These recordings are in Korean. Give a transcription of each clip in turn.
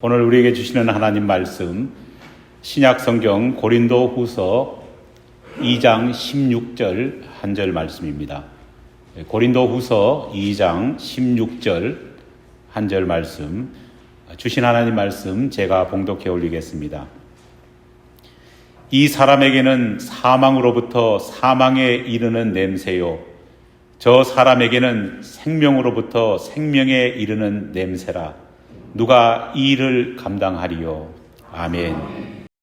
오늘 우리에게 주시는 하나님 말씀, 신약 성경 고린도후서 2장 16절 한 절 말씀입니다. 고린도후서 2장 16절 한 절 말씀, 주신 하나님 말씀 제가 봉독해 올리겠습니다. 이 사람에게는 사망으로부터 사망에 이르는 냄새요, 저 사람에게는 생명으로부터 생명에 이르는 냄새라. 누가 이 일을 감당하리요? 아멘.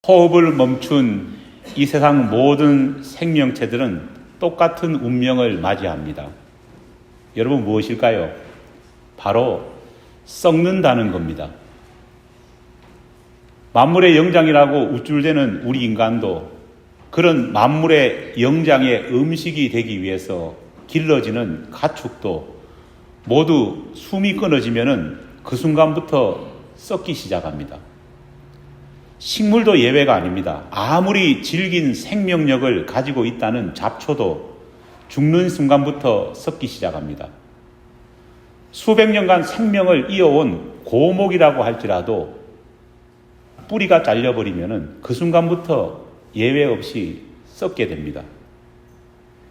호흡을 멈춘 이 세상 모든 생명체들은 똑같은 운명을 맞이합니다. 여러분, 무엇일까요? 바로 썩는다는 겁니다. 만물의 영장이라고 우쭐대는 우리 인간도 그런 만물의 영장의 음식이 되기 위해서 길러지는 가축도 모두 숨이 끊어지면은 그 순간부터 썩기 시작합니다. 식물도 예외가 아닙니다. 아무리 질긴 생명력을 가지고 있다는 잡초도 죽는 순간부터 썩기 시작합니다. 수백 년간 생명을 이어온 고목이라고 할지라도 뿌리가 잘려버리면 그 순간부터 예외 없이 썩게 됩니다.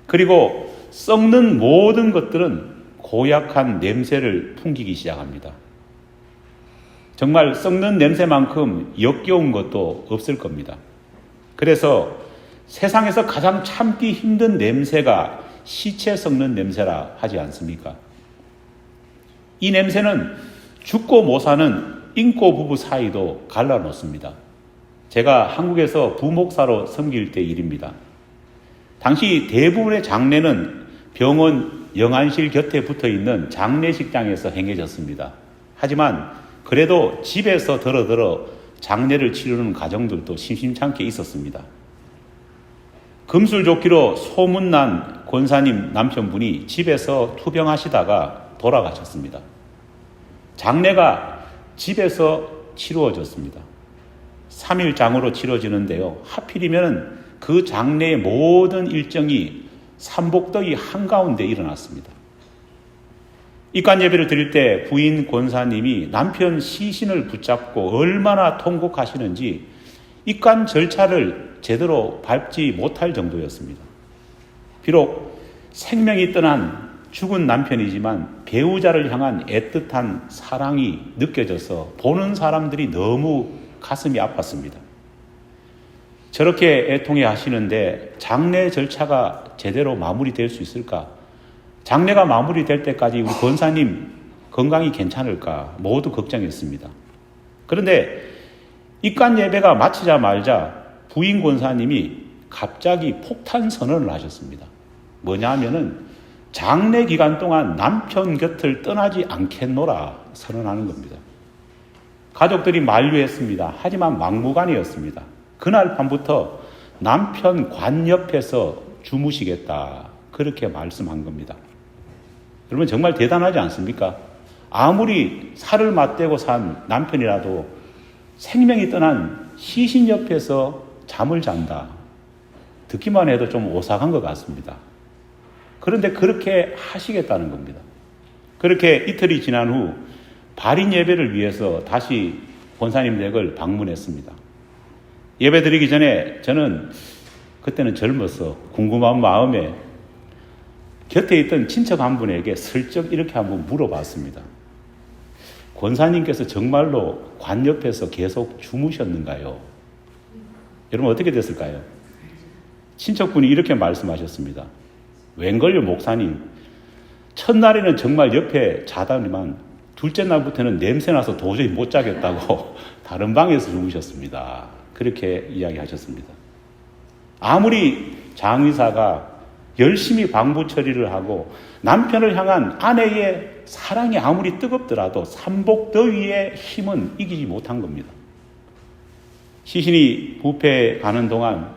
그리고 썩는 모든 것들은 고약한 냄새를 풍기기 시작합니다. 정말 썩는 냄새만큼 역겨운 것도 없을 겁니다. 그래서 세상에서 가장 참기 힘든 냄새가 시체 썩는 냄새라 하지 않습니까? 이 냄새는 죽고 못 사는 인꼬 부부 사이도 갈라놓습니다. 제가 한국에서 부목사로 섬길 때 일입니다. 당시 대부분의 장례는 병원 영안실 곁에 붙어있는 장례식장에서 행해졌습니다. 하지만 그래도 집에서 더러더러 장례를 치르는 가정들도 심심찮게 있었습니다. 금술좋기로 소문난 권사님 남편분이 집에서 투병하시다가 돌아가셨습니다. 장례가 집에서 치루어졌습니다. 3일장으로 치러지는데요. 하필이면 그 장례의 모든 일정이 삼복덕이 한가운데 일어났습니다. 입관 예배를 드릴 때 부인 권사님이 남편 시신을 붙잡고 얼마나 통곡하시는지 입관 절차를 제대로 밟지 못할 정도였습니다. 비록 생명이 떠난 죽은 남편이지만 배우자를 향한 애틋한 사랑이 느껴져서 보는 사람들이 너무 가슴이 아팠습니다. 저렇게 애통해 하시는데 장례 절차가 제대로 마무리될 수 있을까? 장례가 마무리될 때까지 우리 권사님 건강이 괜찮을까 모두 걱정했습니다. 그런데 입관 예배가 마치자마자 부인 권사님이 갑자기 폭탄 선언을 하셨습니다. 뭐냐 하면은 장례 기간 동안 남편 곁을 떠나지 않겠노라 선언하는 겁니다. 가족들이 만류했습니다. 하지만 막무가내였습니다. 그날 밤부터 남편 관 옆에서 주무시겠다 그렇게 말씀한 겁니다. 여러분, 정말 대단하지 않습니까? 아무리 살을 맞대고 산 남편이라도 생명이 떠난 시신 옆에서 잠을 잔다. 듣기만 해도 좀 오싹한 것 같습니다. 그런데 그렇게 하시겠다는 겁니다. 그렇게 이틀이 지난 후 발인 예배를 위해서 다시 권사님 댁을 방문했습니다. 예배 드리기 전에 저는 그때는 젊어서 궁금한 마음에 곁에 있던 친척 한 분에게 슬쩍 이렇게 한번 물어봤습니다. 권사님께서 정말로 관 옆에서 계속 주무셨는가요? 여러분, 어떻게 됐을까요? 친척분이 이렇게 말씀하셨습니다. 웬걸요, 목사님. 첫날에는 정말 옆에 자다니만 둘째 날부터는 냄새나서 도저히 못 자겠다고 다른 방에서 주무셨습니다. 그렇게 이야기하셨습니다. 아무리 장의사가 열심히 방부 처리를 하고 남편을 향한 아내의 사랑이 아무리 뜨겁더라도 삼복더위의 힘은 이기지 못한 겁니다. 시신이 부패해 가는 동안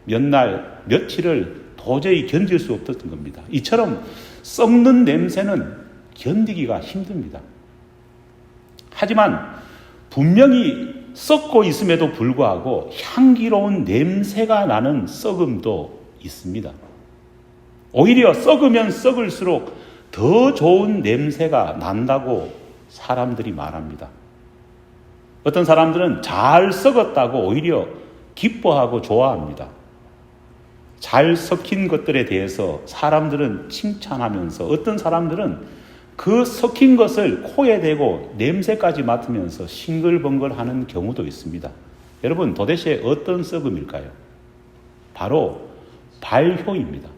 몇 날, 며칠을 도저히 견딜 수 없었던 겁니다. 이처럼 썩는 냄새는 견디기가 힘듭니다. 하지만 분명히 썩고 있음에도 불구하고 향기로운 냄새가 나는 썩음도 있습니다. 오히려 썩으면 썩을수록 더 좋은 냄새가 난다고 사람들이 말합니다. 어떤 사람들은 잘 썩었다고 오히려 기뻐하고 좋아합니다. 잘 섞인 것들에 대해서 사람들은 칭찬하면서 어떤 사람들은 그 섞인 것을 코에 대고 냄새까지 맡으면서 싱글벙글하는 경우도 있습니다. 여러분, 도대체 어떤 썩음일까요? 바로 발효입니다.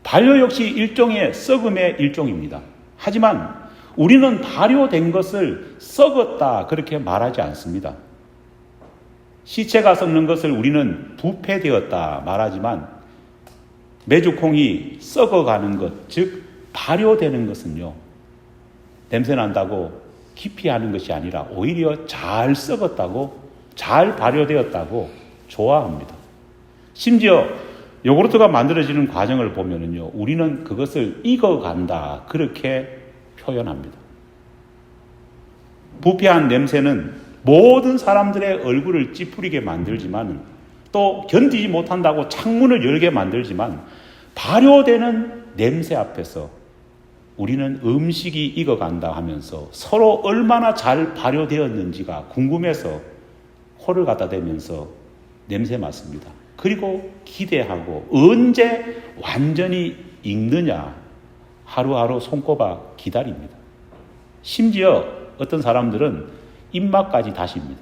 발효 역시 일종의 썩음의 일종입니다. 하지만 우리는 발효된 것을 썩었다 그렇게 말하지 않습니다. 시체가 썩는 것을 우리는 부패되었다 말하지만 메주콩이 썩어가는 것, 즉 발효되는 것은요, 냄새 난다고 기피하는 것이 아니라 오히려 잘 썩었다고, 잘 발효되었다고 좋아합니다. 심지어 요구르트가 만들어지는 과정을 보면은요, 우리는 그것을 익어간다 그렇게 표현합니다. 부패한 냄새는 모든 사람들의 얼굴을 찌푸리게 만들지만, 또 견디지 못한다고 창문을 열게 만들지만, 발효되는 냄새 앞에서 우리는 음식이 익어간다 하면서 서로 얼마나 잘 발효되었는지가 궁금해서 코를 갖다 대면서 냄새 맡습니다. 그리고 기대하고 언제 완전히 익느냐 하루하루 손꼽아 기다립니다. 심지어 어떤 사람들은 입맛까지 다십니다.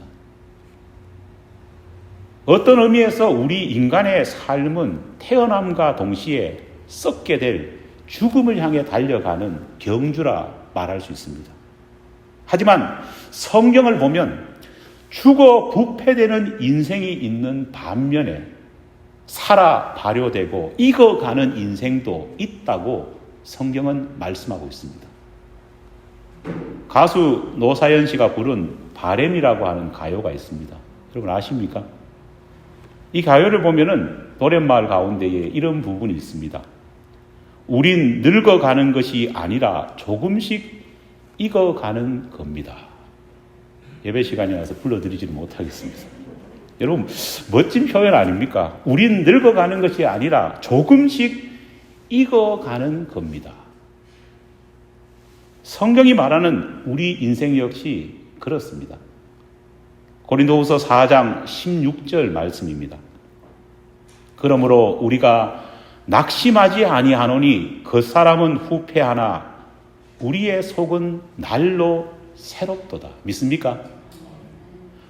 어떤 의미에서 우리 인간의 삶은 태어남과 동시에 썩게 될 죽음을 향해 달려가는 경주라 말할 수 있습니다. 하지만 성경을 보면 죽어 부패되는 인생이 있는 반면에 살아 발효되고 익어가는 인생도 있다고 성경은 말씀하고 있습니다. 가수 노사연 씨가 부른 바램이라고 하는 가요가 있습니다. 여러분 아십니까? 이 가요를 보면은 노랫말 가운데에 이런 부분이 있습니다. 우린 늙어가는 것이 아니라 조금씩 익어가는 겁니다. 예배 시간이라서 불러드리지는 못하겠습니다. 여러분, 멋진 표현 아닙니까? 우린 늙어가는 것이 아니라 조금씩 익어가는 겁니다. 성경이 말하는 우리 인생 역시 그렇습니다. 고린도후서 4장 16절 말씀입니다. 그러므로 우리가 낙심하지 아니하노니 그 사람은 후패하나 우리의 속은 날로 새롭도다. 믿습니까?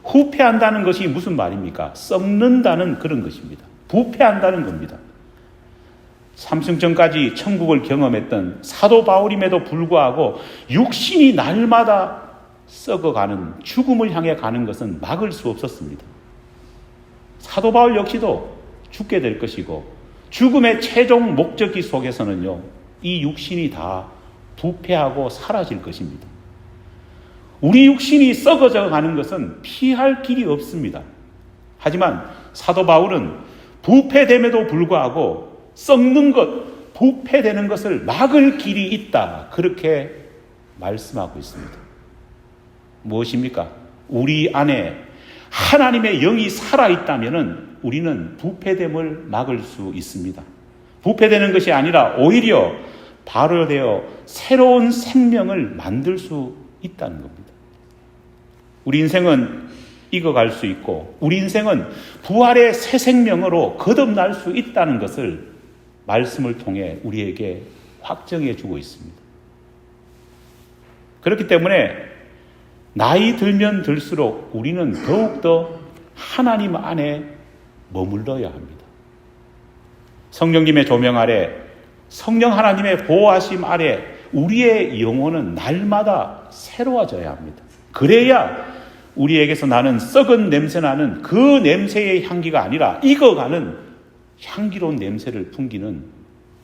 후패한다는 것이 무슨 말입니까? 썩는다는 그런 것입니다. 부패한다는 겁니다. 삼승전까지 천국을 경험했던 사도 바울임에도 불구하고 육신이 날마다 썩어가는 죽음을 향해 가는 것은 막을 수 없었습니다. 사도 바울 역시도 죽게 될 것이고 죽음의 최종 목적지 속에서는요, 이 육신이 다 부패하고 사라질 것입니다. 우리 육신이 썩어져 가는 것은 피할 길이 없습니다. 하지만 사도 바울은 부패됨에도 불구하고 썩는 것, 부패되는 것을 막을 길이 있다 그렇게 말씀하고 있습니다. 무엇입니까? 우리 안에 하나님의 영이 살아있다면 우리는 부패됨을 막을 수 있습니다. 부패되는 것이 아니라 오히려 발효되어 새로운 생명을 만들 수 있다는 겁니다. 우리 인생은 익어갈 수 있고 우리 인생은 부활의 새 생명으로 거듭날 수 있다는 것을 말씀을 통해 우리에게 확정해 주고 있습니다. 그렇기 때문에 나이 들면 들수록 우리는 더욱더 하나님 안에 머물러야 합니다. 성령님의 조명 아래, 성령 하나님의 보호하심 아래 우리의 영혼은 날마다 새로워져야 합니다. 그래야 우리에게서 나는 썩은 냄새나는 그 냄새의 향기가 아니라 익어가는 향기로운 냄새를 풍기는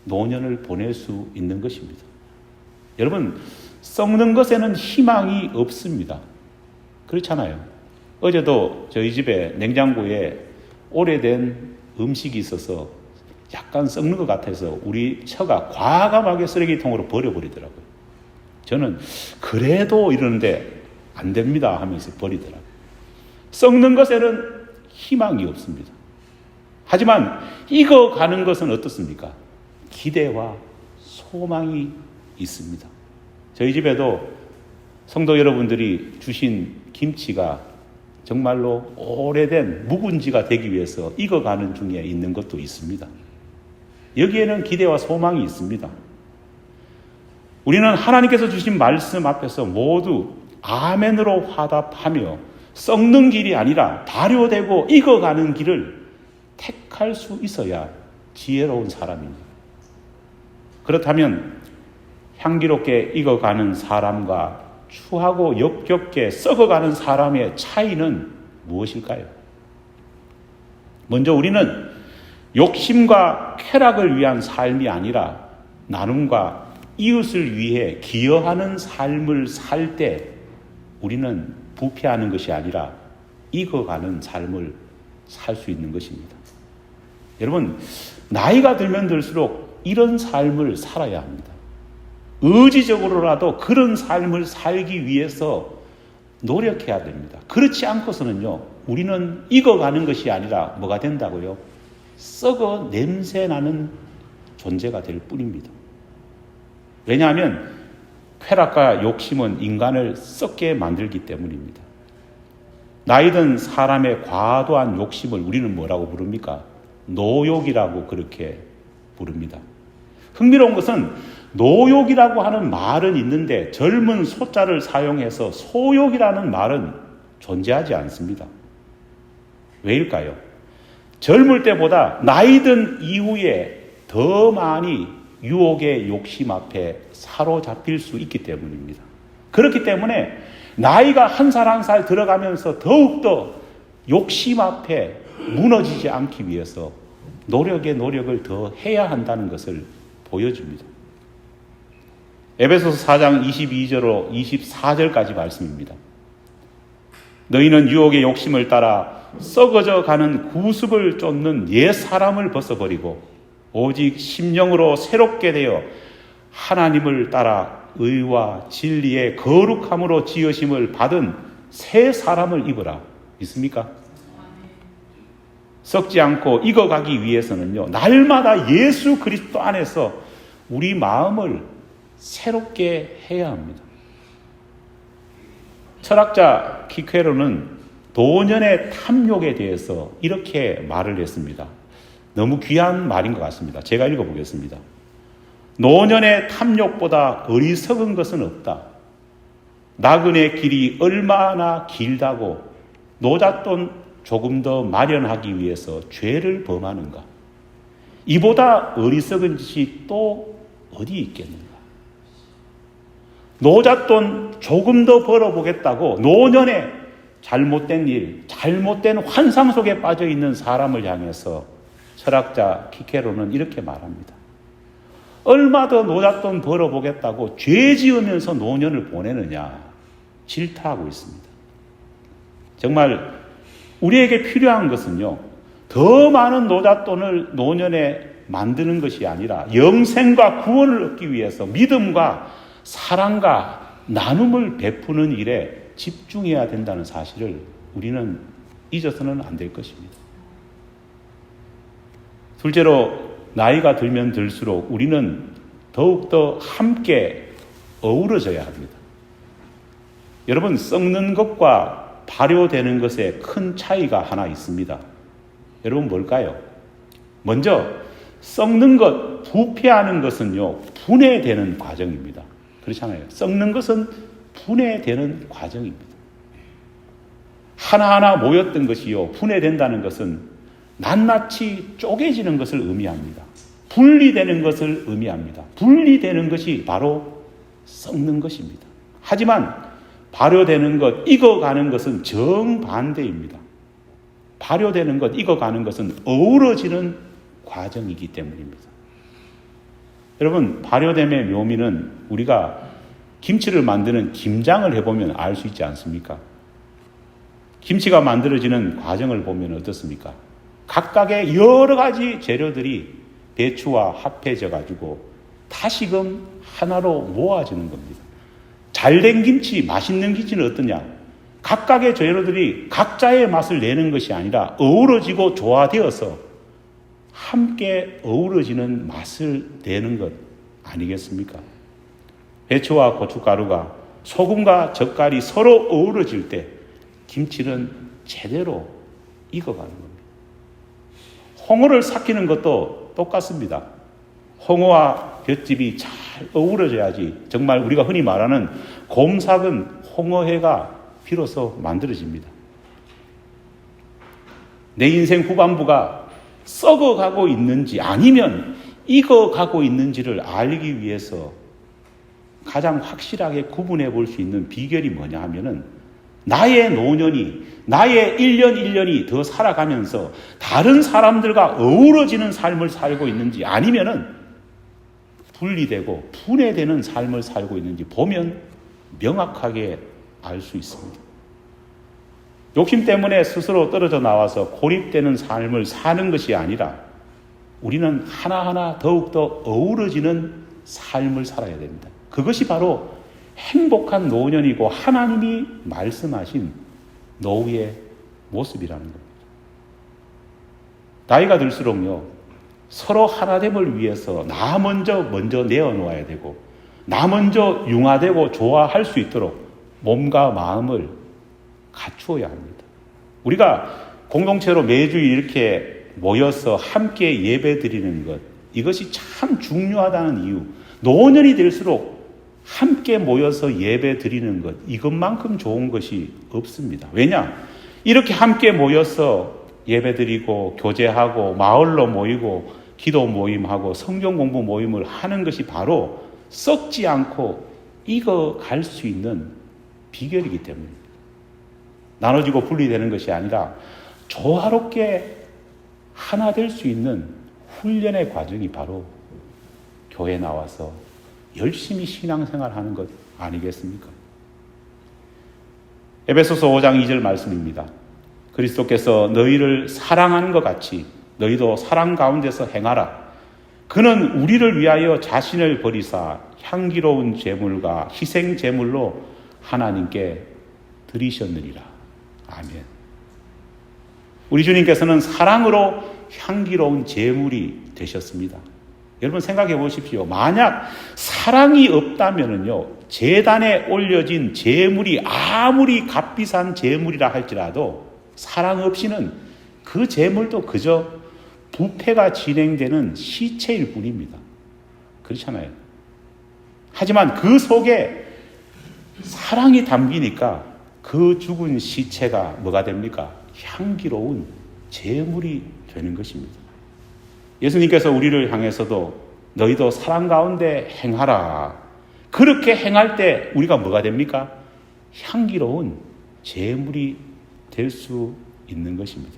노년을 보낼 수 있는 것입니다. 여러분, 썩는 것에는 희망이 없습니다. 그렇잖아요. 어제도 저희 집에 냉장고에 오래된 음식이 있어서 약간 썩는 것 같아서 우리 처가 과감하게 쓰레기통으로 버려버리더라고요. 저는 그래도 이러는데 안 됩니다 하면서 버리더라고요. 썩는 것에는 희망이 없습니다. 하지만 익어가는 것은 어떻습니까? 기대와 소망이 있습니다. 저희 집에도 성도 여러분들이 주신 김치가 정말로 오래된 묵은지가 되기 위해서 익어가는 중에 있는 것도 있습니다. 여기에는 기대와 소망이 있습니다. 우리는 하나님께서 주신 말씀 앞에서 모두 아멘으로 화답하며 썩는 길이 아니라 발효되고 익어가는 길을 택할 수 있어야 지혜로운 사람입니다. 그렇다면 향기롭게 익어가는 사람과 추하고 역겹게 썩어가는 사람의 차이는 무엇일까요? 먼저 우리는 욕심과 쾌락을 위한 삶이 아니라 나눔과 이웃을 위해 기여하는 삶을 살 때 우리는 부패하는 것이 아니라 익어가는 삶을 살 수 있는 것입니다. 여러분, 나이가 들면 들수록 이런 삶을 살아야 합니다. 의지적으로라도 그런 삶을 살기 위해서 노력해야 됩니다. 그렇지 않고서는요, 우리는 익어가는 것이 아니라 뭐가 된다고요? 썩어 냄새나는 존재가 될 뿐입니다. 왜냐하면 쾌락과 욕심은 인간을 썩게 만들기 때문입니다. 나이든 사람의 과도한 욕심을 우리는 뭐라고 부릅니까? 노욕이라고 그렇게 부릅니다. 흥미로운 것은 노욕이라고 하는 말은 있는데 젊은 소자를 사용해서 소욕이라는 말은 존재하지 않습니다. 왜일까요? 젊을 때보다 나이 든 이후에 더 많이 유혹의 욕심 앞에 사로잡힐 수 있기 때문입니다. 그렇기 때문에 나이가 한 살 한 살 들어가면서 더욱더 욕심 앞에 무너지지 않기 위해서 노력의 노력을 더 해야 한다는 것을 보여줍니다. 에베소서 4장 22절로 24절까지 말씀입니다. 너희는 유혹의 욕심을 따라 썩어져 가는 구습을 쫓는 옛 사람을 벗어버리고 오직 심령으로 새롭게 되어 하나님을 따라 의와 진리의 거룩함으로 지으심을 받은 새 사람을 입으라. 있습니까? 썩지 않고 익어가기 위해서는요, 날마다 예수 그리스도 안에서 우리 마음을 새롭게 해야 합니다. 철학자 키케로는 노년의 탐욕에 대해서 이렇게 말을 했습니다. 너무 귀한 말인 것 같습니다. 제가 읽어보겠습니다. 노년의 탐욕보다 어리석은 것은 없다. 나그네 길이 얼마나 길다고 노잣돈 조금 더 마련하기 위해서 죄를 범하는가? 이보다 어리석은 짓이 또 어디 있겠는가? 노잣돈 조금 더 벌어보겠다고 노년에 잘못된 일, 잘못된 환상 속에 빠져 있는 사람을 향해서 철학자 키케로는 이렇게 말합니다. 얼마 더 노잣돈 벌어보겠다고 죄 지으면서 노년을 보내느냐 질타하고 있습니다. 정말 우리에게 필요한 것은요, 더 많은 노잣돈을 노년에 만드는 것이 아니라 영생과 구원을 얻기 위해서 믿음과 사랑과 나눔을 베푸는 일에 집중해야 된다는 사실을 우리는 잊어서는 안 될 것입니다. 둘째로 나이가 들면 들수록 우리는 더욱더 함께 어우러져야 합니다. 여러분, 썩는 것과 발효되는 것에 큰 차이가 하나 있습니다. 여러분, 뭘까요? 먼저 썩는 것, 부패하는 것은요, 분해되는 과정입니다. 그렇잖아요. 썩는 것은 분해되는 과정입니다. 하나하나 모였던 것이요, 분해된다는 것은 낱낱이 쪼개지는 것을 의미합니다. 분리되는 것을 의미합니다. 분리되는 것이 바로 썩는 것입니다. 하지만 발효되는 것, 익어가는 것은 정반대입니다. 발효되는 것, 익어가는 것은 어우러지는 과정이기 때문입니다. 여러분, 발효됨의 묘미는 우리가 김치를 만드는 김장을 해보면 알 수 있지 않습니까? 김치가 만들어지는 과정을 보면 어떻습니까? 각각의 여러 가지 재료들이 배추와 합해져 가지고 다시금 하나로 모아지는 겁니다. 잘된 김치, 맛있는 김치는 어떠냐? 각각의 재료들이 각자의 맛을 내는 것이 아니라 어우러지고 조화되어서 함께 어우러지는 맛을 내는 것 아니겠습니까? 배추와 고춧가루가 소금과 젓갈이 서로 어우러질 때 김치는 제대로 익어가는 겁니다. 홍어를 삭히는 것도 똑같습니다. 홍어와 볏짚이 잘 어우러져야지 정말 우리가 흔히 말하는 곰삭은 홍어회가 비로소 만들어집니다. 내 인생 후반부가 썩어가고 있는지 아니면 익어가고 있는지를 알기 위해서 가장 확실하게 구분해 볼 수 있는 비결이 뭐냐 하면은 나의 노년이, 나의 1년 1년이 더 살아가면서 다른 사람들과 어우러지는 삶을 살고 있는지 아니면은 분리되고 분해되는 삶을 살고 있는지 보면 명확하게 알 수 있습니다. 욕심 때문에 스스로 떨어져 나와서 고립되는 삶을 사는 것이 아니라 우리는 하나하나 더욱더 어우러지는 삶을 살아야 됩니다. 그것이 바로 행복한 노년이고 하나님이 말씀하신 노후의 모습이라는 겁니다. 나이가 들수록요, 서로 하나됨을 위해서 나 먼저 내어놓아야 되고 나 먼저 융화되고 좋아할 수 있도록 몸과 마음을 갖추어야 합니다. 우리가 공동체로 매주 이렇게 모여서 함께 예배 드리는 것, 이것이 참 중요하다는 이유, 노년이 될수록 함께 모여서 예배 드리는 것, 이것만큼 좋은 것이 없습니다. 왜냐? 이렇게 함께 모여서 예배 드리고 교제하고 마을로 모이고 기도 모임하고 성경 공부 모임을 하는 것이 바로 썩지 않고 익어갈 수 있는 비결이기 때문입니다. 나눠지고 분리되는 것이 아니라 조화롭게 하나 될 수 있는 훈련의 과정이 바로 교회에 나와서 열심히 신앙생활하는 것 아니겠습니까? 에베소서 5장 2절 말씀입니다. 그리스도께서 너희를 사랑하는 것 같이 너희도 사랑 가운데서 행하라. 그는 우리를 위하여 자신을 버리사 향기로운 제물과 희생 제물로 하나님께 드리셨느니라. 아멘. 우리 주님께서는 사랑으로 향기로운 제물이 되셨습니다. 여러분 생각해 보십시오. 만약 사랑이 없다면요, 제단에 올려진 제물이 아무리 값비싼 제물이라 할지라도 사랑 없이는 그 제물도 그저 부패가 진행되는 시체일 뿐입니다. 그렇잖아요. 하지만 그 속에 사랑이 담기니까 그 죽은 시체가 뭐가 됩니까? 향기로운 제물이 되는 것입니다. 예수님께서 우리를 향해서도 너희도 사랑 가운데 행하라. 그렇게 행할 때 우리가 뭐가 됩니까? 향기로운 제물이 될 수 있는 것입니다.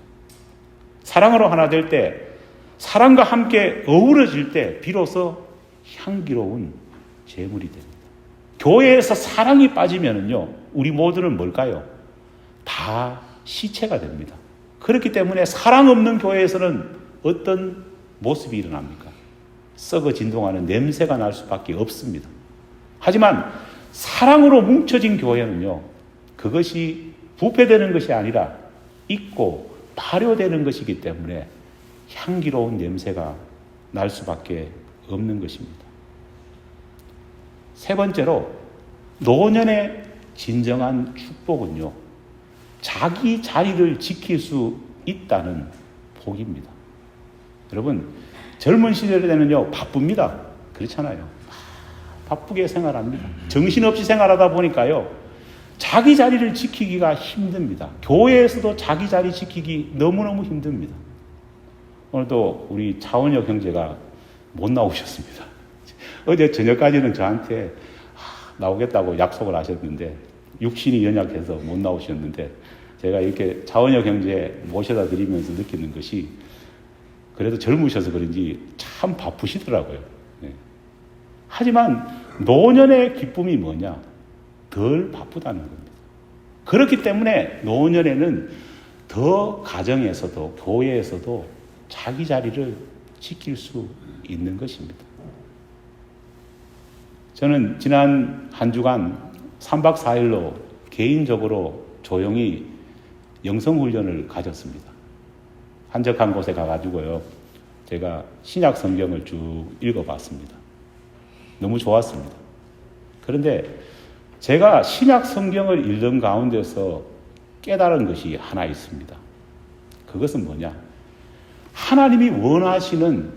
사랑으로 하나 될 때, 사랑과 함께 어우러질 때 비로소 향기로운 제물이 됩니다. 교회에서 사랑이 빠지면요, 우리 모두는 뭘까요? 다 시체가 됩니다. 그렇기 때문에 사랑 없는 교회에서는 어떤 모습이 일어납니까? 썩어 진동하는 냄새가 날 수밖에 없습니다. 하지만 사랑으로 뭉쳐진 교회는요, 그것이 부패되는 것이 아니라 잊고 발효되는 것이기 때문에 향기로운 냄새가 날 수밖에 없는 것입니다. 세 번째로, 노년의 진정한 축복은요, 자기 자리를 지킬 수 있다는 복입니다. 여러분, 젊은 시절에는요, 바쁩니다. 그렇잖아요. 바쁘게 생활합니다. 정신없이 생활하다 보니까요, 자기 자리를 지키기가 힘듭니다. 교회에서도 자기 자리 지키기 너무너무 힘듭니다. 오늘도 우리 차원혁 형제가 못 나오셨습니다. 어제 저녁까지는 저한테 나오겠다고 약속을 하셨는데 육신이 연약해서 못 나오셨는데, 제가 이렇게 차원혁 형제 모셔다 드리면서 느끼는 것이, 그래도 젊으셔서 그런지 참 바쁘시더라고요. 네. 하지만 노년의 기쁨이 뭐냐? 덜 바쁘다는 겁니다. 그렇기 때문에 노년에는 더 가정에서도 교회에서도 자기 자리를 지킬 수 있는 것입니다. 저는 지난 한 주간 3박 4일로 개인적으로 조용히 영성훈련을 가졌습니다. 한적한 곳에 가가지고요, 제가 신약 성경을 쭉 읽어봤습니다. 너무 좋았습니다. 그런데 제가 신약 성경을 읽는 가운데서 깨달은 것이 하나 있습니다. 그것은 뭐냐? 하나님이 원하시는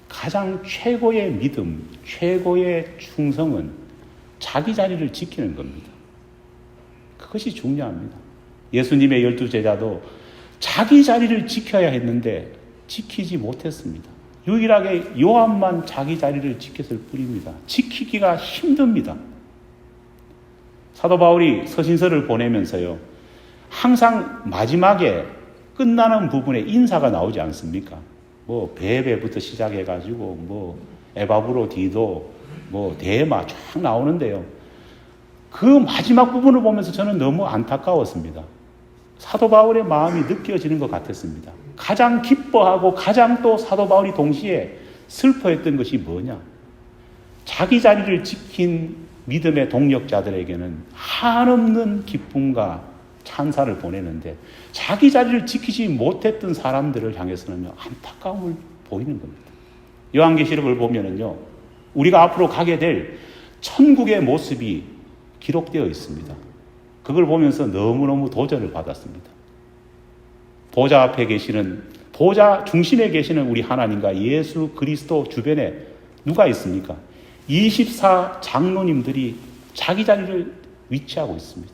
가장 최고의 믿음, 최고의 충성은 자기 자리를 지키는 겁니다. 그것이 중요합니다. 예수님의 12제자도 자기 자리를 지켜야 했는데 지키지 못했습니다. 유일하게 요한만 자기 자리를 지켰을 뿐입니다. 지키기가 힘듭니다. 사도 바울이 서신서를 보내면서요, 항상 마지막에 끝나는 부분에 인사가 나오지 않습니까? 뭐 베베부터 시작해가지고 뭐 에바브로 디도 뭐 데마 쫙 나오는데요. 그 마지막 부분을 보면서 저는 너무 안타까웠습니다. 사도 바울의 마음이 느껴지는 것 같았습니다. 가장 기뻐하고 가장 또 사도 바울이 동시에 슬퍼했던 것이 뭐냐? 자기 자리를 지킨 믿음의 동력자들에게는 한없는 기쁨과 찬사를 보내는데 자기 자리를 지키지 못했던 사람들을 향해서는요, 안타까움을 보이는 겁니다. 요한계시록을 보면은요, 우리가 앞으로 가게 될 천국의 모습이 기록되어 있습니다. 그걸 보면서 너무너무 도전을 받았습니다. 보좌 앞에 계시는, 보좌 중심에 계시는 우리 하나님과 예수 그리스도 주변에 누가 있습니까? 24 장로님들이 자기 자리를 위치하고 있습니다.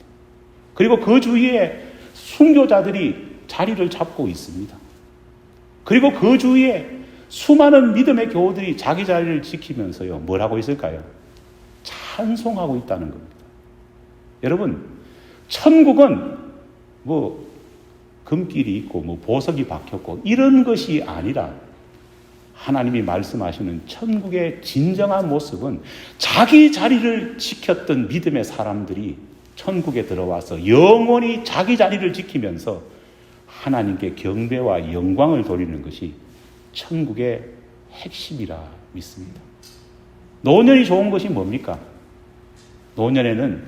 그리고 그 주위에 순교자들이 자리를 잡고 있습니다. 그리고 그 주위에 수많은 믿음의 교우들이 자기 자리를 지키면서요, 뭘 하고 있을까요? 찬송하고 있다는 겁니다. 여러분, 천국은 뭐 금길이 있고 뭐 보석이 박혔고 이런 것이 아니라 하나님이 말씀하시는 천국의 진정한 모습은 자기 자리를 지켰던 믿음의 사람들이 천국에 들어와서 영원히 자기 자리를 지키면서 하나님께 경배와 영광을 돌리는 것이 천국의 핵심이라 믿습니다. 노년이 좋은 것이 뭡니까? 노년에는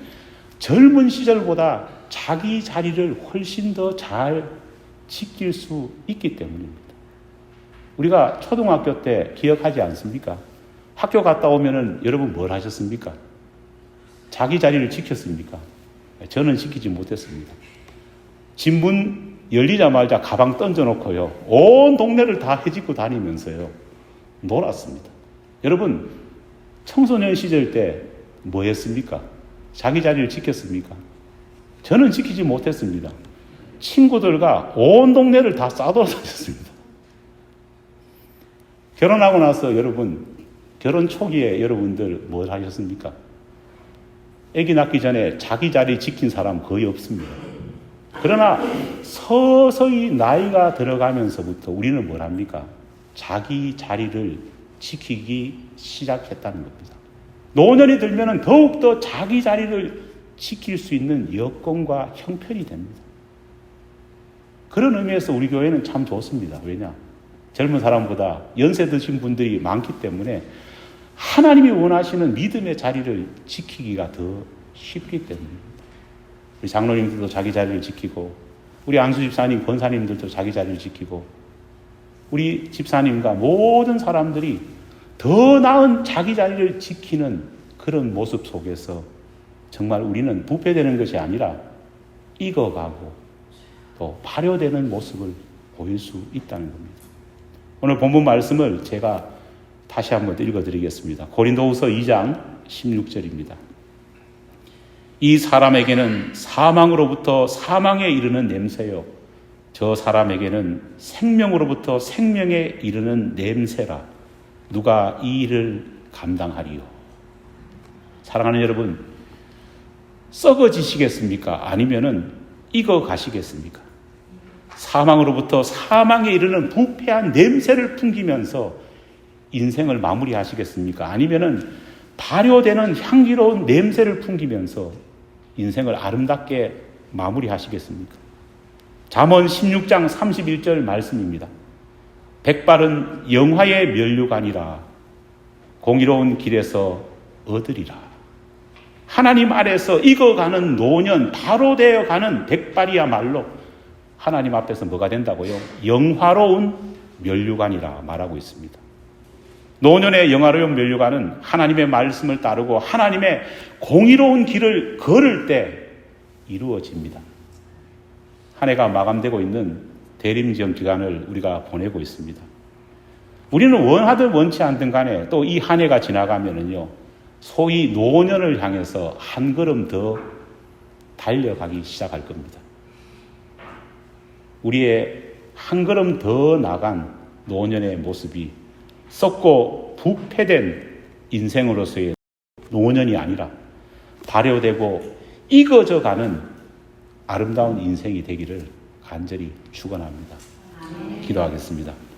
젊은 시절보다 자기 자리를 훨씬 더 잘 지킬 수 있기 때문입니다. 우리가 초등학교 때 기억하지 않습니까? 학교 갔다 오면은 여러분 뭘 하셨습니까? 자기 자리를 지켰습니까? 저는 지키지 못했습니다. 진문 열리자마자 가방 던져놓고요, 온 동네를 다 헤집고 다니면서요, 놀았습니다. 여러분, 청소년 시절 때 뭐 했습니까? 자기 자리를 지켰습니까? 저는 지키지 못했습니다. 친구들과 온 동네를 다 싸돌아다녔습니다. 결혼하고 나서 여러분, 결혼 초기에 여러분들 뭘 하셨습니까? 아기 낳기 전에 자기 자리 지킨 사람 거의 없습니다. 그러나 서서히 나이가 들어가면서부터 우리는 뭘 합니까? 자기 자리를 지키기 시작했다는 겁니다. 노년이 들면 더욱더 자기 자리를 지킬 수 있는 여건과 형편이 됩니다. 그런 의미에서 우리 교회는 참 좋습니다. 왜냐? 젊은 사람보다 연세 드신 분들이 많기 때문에 하나님이 원하시는 믿음의 자리를 지키기가 더 쉽기 때문입니다. 우리 장로님들도 자기 자리를 지키고, 우리 안수 집사님, 권사님들도 자기 자리를 지키고, 우리 집사님과 모든 사람들이 더 나은 자기 자리를 지키는 그런 모습 속에서 정말 우리는 부패되는 것이 아니라 익어가고 또 발효되는 모습을 보일 수 있다는 겁니다. 오늘 본문 말씀을 제가 다시 한번 읽어드리겠습니다. 고린도후서 2장 16절입니다. 이 사람에게는 사망으로부터 사망에 이르는 냄새요, 저 사람에게는 생명으로부터 생명에 이르는 냄새라. 누가 이 일을 감당하리요? 사랑하는 여러분, 썩어지시겠습니까? 아니면은 익어 가시겠습니까? 사망으로부터 사망에 이르는 부패한 냄새를 풍기면서 인생을 마무리하시겠습니까? 아니면은 발효되는 향기로운 냄새를 풍기면서 인생을 아름답게 마무리하시겠습니까? 잠언 16장 31절 말씀입니다. 백발은 영화의 면류관이라 공의로운 길에서 얻으리라. 하나님 아래서 익어가는 노년, 바로 되어가는 백발이야말로 하나님 앞에서 뭐가 된다고요? 영화로운 면류관이라 말하고 있습니다. 노년의 영화로운 면류관은 하나님의 말씀을 따르고 하나님의 공의로운 길을 걸을 때 이루어집니다. 한 해가 마감되고 있는 대림지형 기간을 우리가 보내고 있습니다. 우리는 원하든 원치 않든 간에 또 이 한 해가 지나가면은요, 소위 노년을 향해서 한 걸음 더 달려가기 시작할 겁니다. 우리의 한 걸음 더 나간 노년의 모습이 썩고 부패된 인생으로서의 노년이 아니라 발효되고 익어져가는 아름다운 인생이 되기를 간절히 축원합니다. 기도하겠습니다.